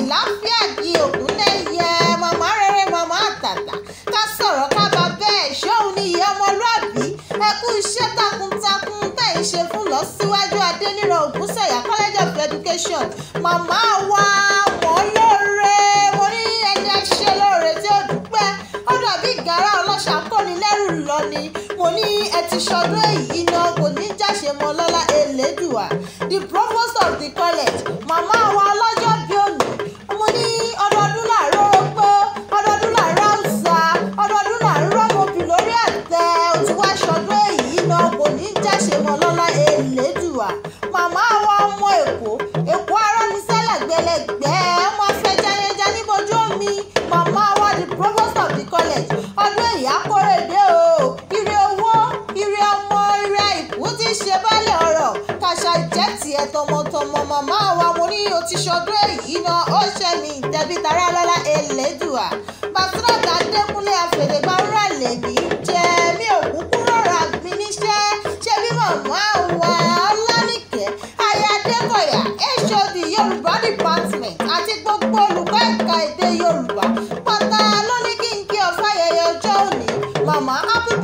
àláfíà di Ògúnléyẹ màmá rere màmá àtàtà ká sọ̀rọ̀ ká bá bẹ́ẹ̀ ṣóun ní ìyá ọmọlúàbí ẹ kú iṣẹ́ takuntakun tẹ̀ ń ṣe fún lọ́síwájú Adéníran Ògúnsànyà College of Education màmá wa wọ́n lóore mo ní ẹni ẹṣẹ́ lóore tí ó dúpẹ́ ó dàbí ìgárá ọlọ́ṣà kọ́ni lẹ́rù lọ ni mo ní ẹ ti ṣọdún èyí náà kò ní jáṣe mọ́ lọ́lá Elédùà the provost of the college màmá wa ọlọ́jọ́ bí òní mo ní ọdọọdún làárọ̀ ogbó ọdọọdún làárọ̀ ọ̀sà ọdọọdún làárọ̀ ọmọbì lórí àtẹ ó ti wá ṣọdún èyí náà kò ní jáṣe mọ́ lọ́lá Elédùà màmá wa ọmọ Èkó aránisẹ́lẹ̀ gbẹlẹgbẹ́ ọmọ afẹ́jáyẹjá níbojú omi màmá wa the provost of the college ọdún èyí akórèdé o ire owó ire ọmọ ire àìkú tí ń ṣe bálẹ̀ ọ̀rọ̀ kàṣà jẹ́ tiẹ̀ tọmọtọmọ màmá wa mo ní o ti ṣọdún èyí náà ó ṣe mí ìtẹ̀bí tara lọ́lá Elédùà Basirat Adékúnlé àfẹ̀dẹ̀gbà rà lèmi jẹ́ mi ò kúkú rọra gbin níṣẹ́ ṣé bí màmá wa Ọlánìkẹ́ aya Adékọ̀yà HOD Yorùbá department àti gbogbo olùkọ́ ẹ̀ka èdè Yorùbá pátá ló ní kí n kí ọ fáyẹyẹ ọjọ́ òní màmá happy